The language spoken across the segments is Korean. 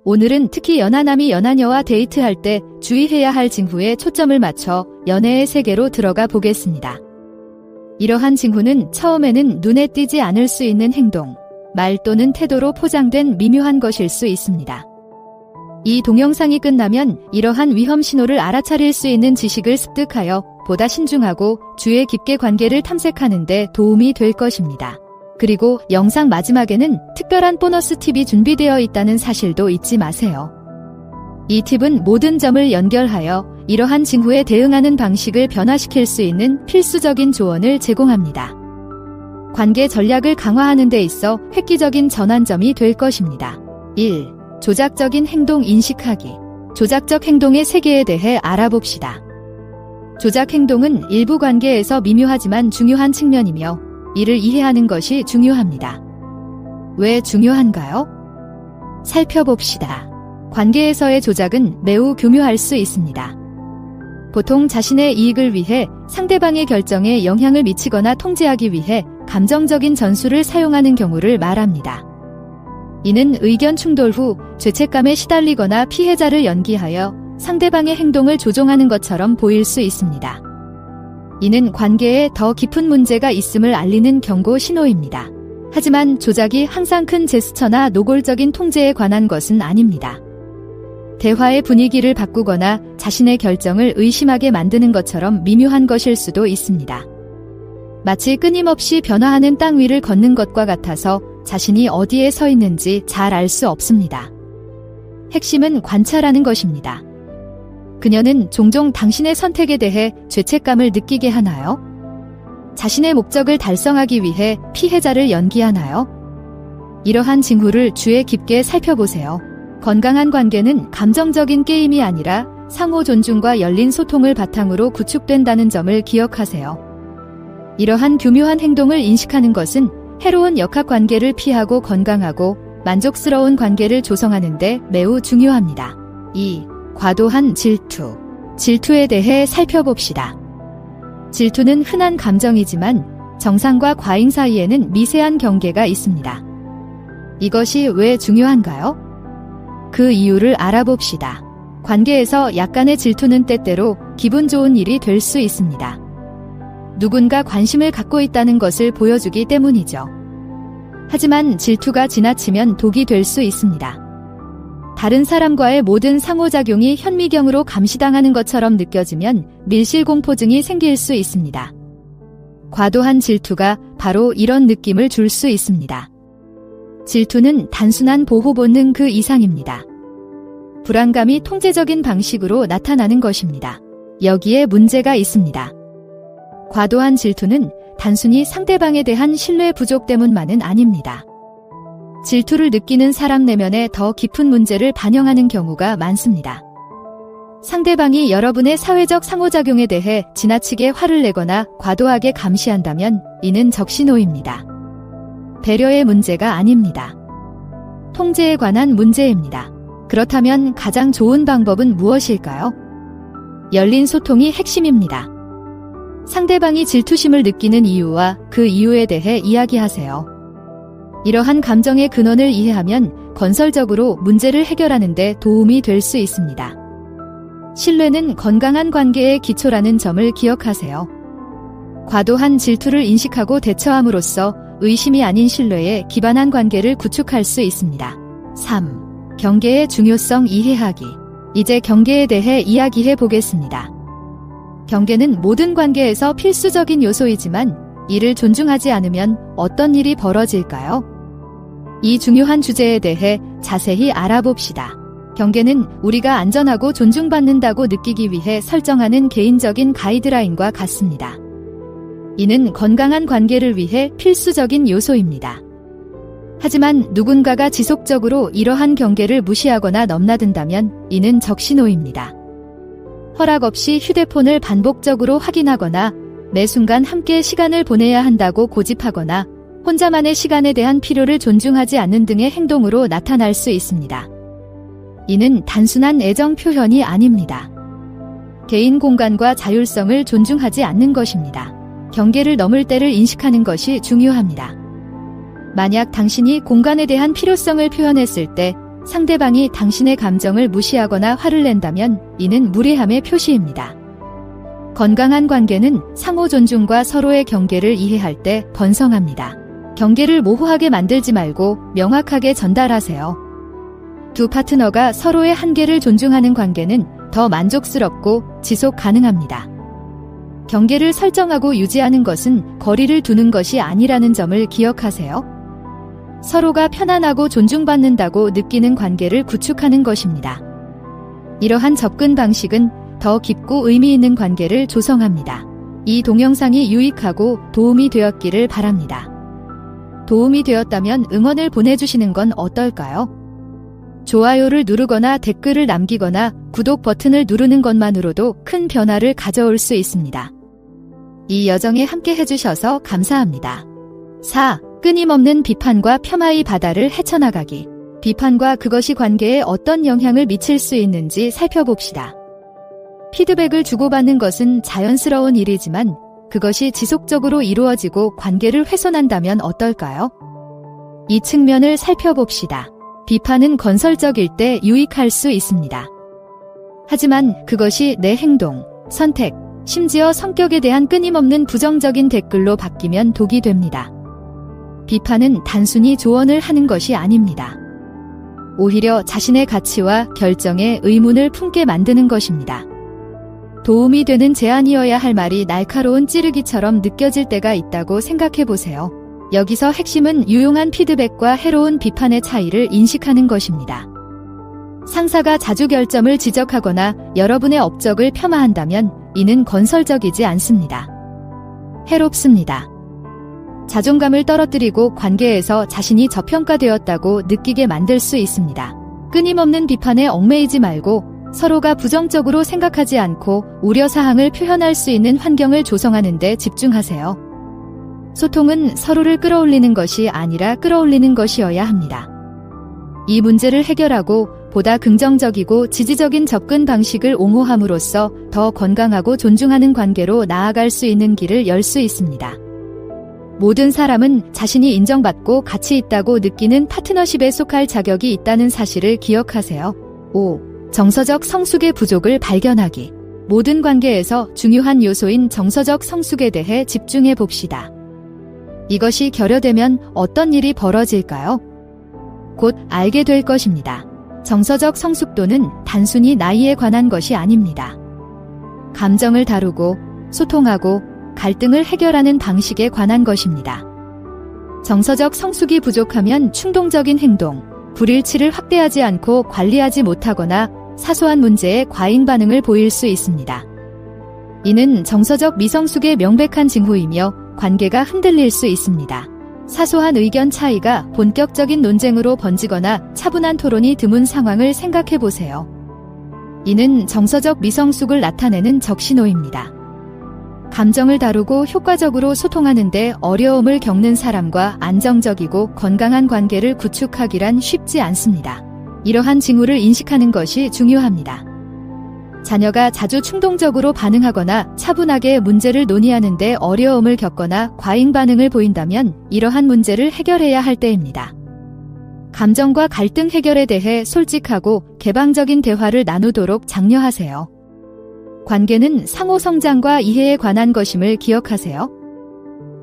오늘은 특히 연하남이 연하녀와 데이트할 때 주의해야 할 징후에 초점을 맞춰 연애의 세계로 들어가 보겠습니다. 이러한 징후는 처음에는 눈에 띄지 않을 수 있는 행동, 말 또는 태도로 포장된 미묘한 것일 수 있습니다. 이 동영상이 끝나면 이러한 위험 신호를 알아차릴 수 있는 지식을 습득하여 보다 신중하고 주의 깊게 관계를 탐색하는 데 도움이 될 것입니다. 그리고 영상 마지막에는 특별한 보너스 팁이 준비되어 있다는 사실도 잊지 마세요. 이 팁은 모든 점을 연결하여 이러한 징후에 대응하는 방식을 변화시킬 수 있는 필수적인 조언을 제공합니다. 관계 전략을 강화하는 데 있어 획기적인 전환점이 될 것입니다. 1. 조작적인 행동 인식하기. 조작적 행동의 세계에 대해 알아봅시다. 조작 행동은 일부 관계에서 미묘하지만 중요한 측면이며 이를 이해하는 것이 중요합니다. 왜 중요한가요? 살펴봅시다. 관계에서의 조작은 매우 교묘할 수 있습니다. 보통 자신의 이익을 위해 상대방의 결정에 영향을 미치거나 통제하기 위해 감정적인 전술을 사용하는 경우를 말합니다. 이는 의견 충돌 후 죄책감에 시달리거나 피해자를 연기하여 상대방의 행동을 조종하는 것처럼 보일 수 있습니다. 이는 관계에 더 깊은 문제가 있음을 알리는 경고 신호입니다. 하지만 조작이 항상 큰 제스처나 노골적인 통제에 관한 것은 아닙니다. 대화의 분위기를 바꾸거나 자신의 결정을 의심하게 만드는 것처럼 미묘한 것일 수도 있습니다. 마치 끊임없이 변화하는 땅 위를 걷는 것과 같아서 자신이 어디에 서 있는지 잘 알 수 없습니다. 핵심은 관찰하는 것입니다. 그녀는 종종 당신의 선택에 대해 죄책감을 느끼게 하나요? 자신의 목적을 달성하기 위해 피해자를 연기하나요? 이러한 징후를 주의 깊게 살펴보세요. 건강한 관계는 감정적인 게임이 아니라 상호 존중과 열린 소통을 바탕으로 구축된다는 점을 기억하세요. 이러한 교묘한 행동을 인식하는 것은 해로운 역학관계를 피하고 건강하고 만족스러운 관계를 조성하는 데 매우 중요합니다. 2. 과도한 질투. 질투에 대해 살펴봅시다. 질투는 흔한 감정이지만 정상과 과잉 사이에는 미세한 경계가 있습니다. 이것이 왜 중요한가요? 그 이유를 알아봅시다. 관계에서 약간의 질투는 때때로 기분 좋은 일이 될 수 있습니다. 누군가 관심을 갖고 있다는 것을 보여주기 때문이죠. 하지만 질투가 지나치면 독이 될 수 있습니다. 다른 사람과의 모든 상호작용이 현미경으로 감시당하는 것처럼 느껴지면 밀실공포증이 생길 수 있습니다. 과도한 질투가 바로 이런 느낌을 줄 수 있습니다. 질투는 단순한 보호 본능 그 이상입니다. 불안감이 통제적인 방식으로 나타나는 것입니다. 여기에 문제가 있습니다. 과도한 질투는 단순히 상대방에 대한 신뢰 부족 때문만은 아닙니다. 질투를 느끼는 사람 내면에 더 깊은 문제를 반영하는 경우가 많습니다. 상대방이 여러분의 사회적 상호작용에 대해 지나치게 화를 내거나 과도하게 감시한다면 이는 적신호입니다. 배려의 문제가 아닙니다. 통제에 관한 문제입니다. 그렇다면 가장 좋은 방법은 무엇일까요? 열린 소통이 핵심입니다. 상대방이 질투심을 느끼는 이유와 그 이유에 대해 이야기하세요. 이러한 감정의 근원을 이해하면 건설적으로 문제를 해결하는 데 도움이 될 수 있습니다. 신뢰는 건강한 관계의 기초라는 점을 기억하세요. 과도한 질투를 인식하고 대처함으로써 의심이 아닌 신뢰에 기반한 관계를 구축할 수 있습니다. 3. 경계의 중요성 이해하기. 이제 경계에 대해 이야기해 보겠습니다. 경계는 모든 관계에서 필수적인 요소이지만 이를 존중하지 않으면 어떤 일이 벌어질까요? 이 중요한 주제에 대해 자세히 알아봅시다. 경계는 우리가 안전하고 존중받는다고 느끼기 위해 설정하는 개인적인 가이드라인과 같습니다. 이는 건강한 관계를 위해 필수적인 요소입니다. 하지만 누군가가 지속적으로 이러한 경계를 무시하거나 넘나든다면 이는 적신호입니다. 허락 없이 휴대폰을 반복적으로 확인하거나 매 순간 함께 시간을 보내야 한다고 고집하거나 혼자만의 시간에 대한 필요를 존중하지 않는 등의 행동으로 나타날 수 있습니다. 이는 단순한 애정 표현이 아닙니다. 개인 공간과 자율성을 존중하지 않는 것입니다. 경계를 넘을 때를 인식하는 것이 중요합니다. 만약 당신이 공간에 대한 필요성을 표현했을 때 상대방이 당신의 감정을 무시하거나 화를 낸다면 이는 무례함의 표시입니다. 건강한 관계는 상호 존중과 서로의 경계를 이해할 때 번성합니다. 경계를 모호하게 만들지 말고 명확하게 전달하세요. 두 파트너가 서로의 한계를 존중하는 관계는 더 만족스럽고 지속 가능합니다. 경계를 설정하고 유지하는 것은 거리를 두는 것이 아니라는 점을 기억하세요. 서로가 편안하고 존중받는다고 느끼는 관계를 구축하는 것입니다. 이러한 접근 방식은 더 깊고 의미 있는 관계를 조성합니다. 이 동영상이 유익하고 도움이 되었기를 바랍니다. 도움이 되었다면 응원을 보내주시는 건 어떨까요? 좋아요를 누르거나 댓글을 남기거나 구독 버튼을 누르는 것만으로도 큰 변화를 가져올 수 있습니다. 이 여정에 함께 해주셔서 감사합니다. 4. 끊임없는 비판과 폄하의 바다를 헤쳐나가기. 비판과 그것이 관계에 어떤 영향을 미칠 수 있는지 살펴봅시다. 피드백을 주고받는 것은 자연스러운 일이지만 그것이 지속적으로 이루어지고 관계를 훼손한다면 어떨까요? 이 측면을 살펴봅시다. 비판은 건설적일 때 유익할 수 있습니다. 하지만 그것이 내 행동, 선택, 심지어 성격에 대한 끊임없는 부정적인 댓글로 바뀌면 독이 됩니다. 비판은 단순히 조언을 하는 것이 아닙니다. 오히려 자신의 가치와 결정에 의문을 품게 만드는 것입니다. 도움이 되는 제안이어야 할 말이 날카로운 찌르기처럼 느껴질 때가 있다고 생각해 보세요. 여기서 핵심은 유용한 피드백과 해로운 비판의 차이를 인식하는 것입니다. 상사가 자주 결점을 지적하거나 여러분의 업적을 폄하한다면 이는 건설적이지 않습니다. 해롭습니다. 자존감을 떨어뜨리고 관계에서 자신이 저평가되었다고 느끼게 만들 수 있습니다. 끊임없는 비판에 얽매이지 말고 서로가 부정적으로 생각하지 않고 우려사항을 표현할 수 있는 환경을 조성하는 데 집중하세요. 소통은 서로를 끌어올리는 것이 아니라 끌어올리는 것이어야 합니다. 이 문제를 해결하고 보다 긍정적이고 지지적인 접근 방식을 옹호함으로써 더 건강하고 존중하는 관계로 나아갈 수 있는 길을 열 수 있습니다. 모든 사람은 자신이 인정받고 가치 있다고 느끼는 파트너십에 속할 자격이 있다는 사실을 기억하세요. 5. 정서적 성숙의 부족을 발견하기. 모든 관계에서 중요한 요소인 정서적 성숙에 대해 집중해 봅시다. 이것이 결여되면 어떤 일이 벌어질까요? 곧 알게 될 것입니다. 정서적 성숙도는 단순히 나이에 관한 것이 아닙니다. 감정을 다루고 소통하고 갈등을 해결하는 방식에 관한 것입니다. 정서적 성숙이 부족하면 충동적인 행동, 불일치를 확대하지 않고 관리하지 못하거나 사소한 문제에 과잉 반응을 보일 수 있습니다. 이는 정서적 미성숙의 명백한 징후이며 관계가 흔들릴 수 있습니다. 사소한 의견 차이가 본격적인 논쟁으로 번지거나 차분한 토론이 드문 상황을 생각해 보세요. 이는 정서적 미성숙을 나타내는 적신호입니다. 감정을 다루고 효과적으로 소통하는데 어려움을 겪는 사람과 안정적이고 건강한 관계를 구축하기란 쉽지 않습니다. 이러한 징후를 인식하는 것이 중요합니다. 자녀가 자주 충동적으로 반응하거나 차분하게 문제를 논의하는데 어려움을 겪거나 과잉 반응을 보인다면 이러한 문제를 해결해야 할 때입니다. 감정과 갈등 해결에 대해 솔직하고 개방적인 대화를 나누도록 장려하세요. 관계는 상호 성장과 이해에 관한 것임을 기억하세요.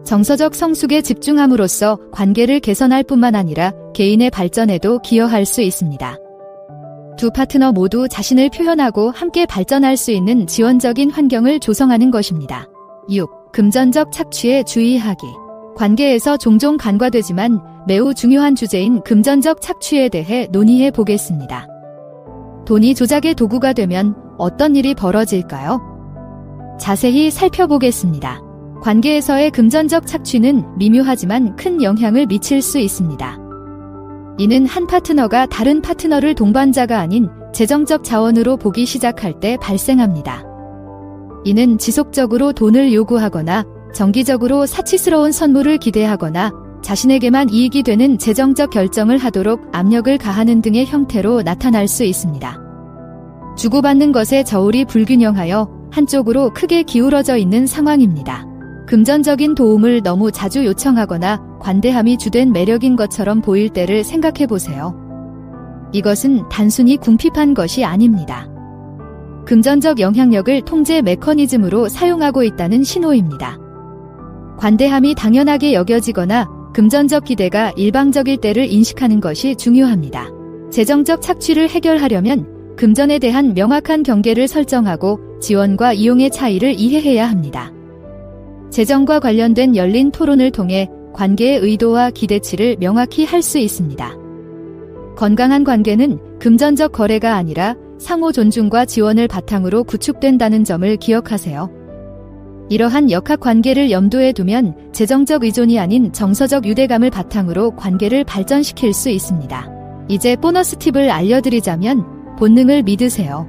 정서적 성숙에 집중함으로써 관계를 개선할 뿐만 아니라 개인의 발전에도 기여할 수 있습니다. 두 파트너 모두 자신을 표현하고 함께 발전할 수 있는 지원적인 환경을 조성하는 것입니다. 6. 금전적 착취에 주의하기. 관계에서 종종 간과되지만 매우 중요한 주제인 금전적 착취에 대해 논의해 보겠습니다. 돈이 조작의 도구가 되면 어떤 일이 벌어질까요? 자세히 살펴보겠습니다. 관계에서의 금전적 착취는 미묘하지만 큰 영향을 미칠 수 있습니다. 이는 한 파트너가 다른 파트너를 동반자가 아닌 재정적 자원으로 보기 시작할 때 발생합니다. 이는 지속적으로 돈을 요구하거나 정기적으로 사치스러운 선물을 기대하거나 자신에게만 이익이 되는 재정적 결정을 하도록 압력을 가하는 등의 형태로 나타날 수 있습니다. 주고받는 것의 저울이 불균형하여 한쪽으로 크게 기울어져 있는 상황입니다. 금전적인 도움을 너무 자주 요청하거나 관대함이 주된 매력인 것처럼 보일 때를 생각해 보세요. 이것은 단순히 궁핍한 것이 아닙니다. 금전적 영향력을 통제 메커니즘으로 사용하고 있다는 신호입니다. 관대함이 당연하게 여겨지거나 금전적 기대가 일방적일 때를 인식하는 것이 중요합니다. 재정적 착취를 해결하려면 금전에 대한 명확한 경계를 설정하고 지원과 이용의 차이를 이해해야 합니다. 재정과 관련된 열린 토론을 통해 관계의 의도와 기대치를 명확히 할 수 있습니다. 건강한 관계는 금전적 거래가 아니라 상호 존중과 지원을 바탕으로 구축된다는 점을 기억하세요. 이러한 역학 관계를 염두에 두면 재정적 의존이 아닌 정서적 유대감을 바탕으로 관계를 발전시킬 수 있습니다. 이제 보너스 팁을 알려드리자면 본능을 믿으세요.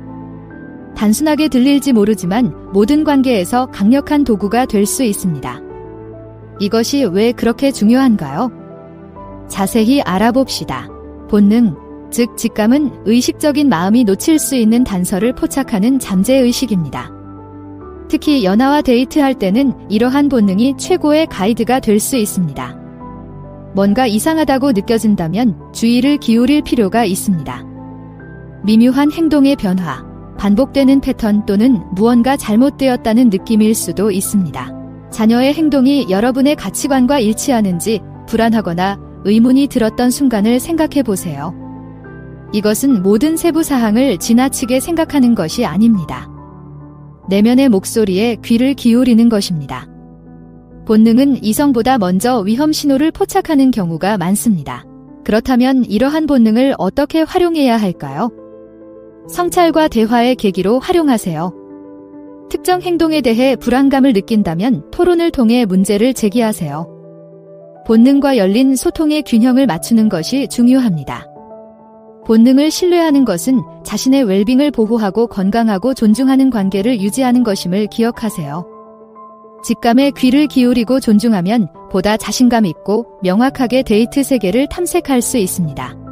단순하게 들릴지 모르지만 모든 관계에서 강력한 도구가 될 수 있습니다. 이것이 왜 그렇게 중요한가요? 자세히 알아봅시다. 본능, 즉 직감은 의식적인 마음이 놓칠 수 있는 단서를 포착하는 잠재의식입니다. 특히 연하와 데이트할 때는 이러한 본능이 최고의 가이드가 될 수 있습니다. 뭔가 이상하다고 느껴진다면 주의를 기울일 필요가 있습니다. 미묘한 행동의 변화, 반복되는 패턴 또는 무언가 잘못되었다는 느낌일 수도 있습니다. 자녀의 행동이 여러분의 가치관과 일치하는지 불안하거나 의문이 들었던 순간을 생각해 보세요. 이것은 모든 세부 사항을 지나치게 생각하는 것이 아닙니다. 내면의 목소리에 귀를 기울이는 것입니다. 본능은 이성보다 먼저 위험 신호를 포착하는 경우가 많습니다. 그렇다면 이러한 본능을 어떻게 활용해야 할까요? 성찰과 대화의 계기로 활용하세요. 특정 행동에 대해 불안감을 느낀다면 토론을 통해 문제를 제기하세요. 본능과 열린 소통의 균형을 맞추는 것이 중요합니다. 본능을 신뢰하는 것은 자신의 웰빙을 보호하고 건강하고 존중하는 관계를 유지하는 것임을 기억하세요. 직감에 귀를 기울이고 존중하면 보다 자신감 있고 명확하게 데이트 세계를 탐색할 수 있습니다.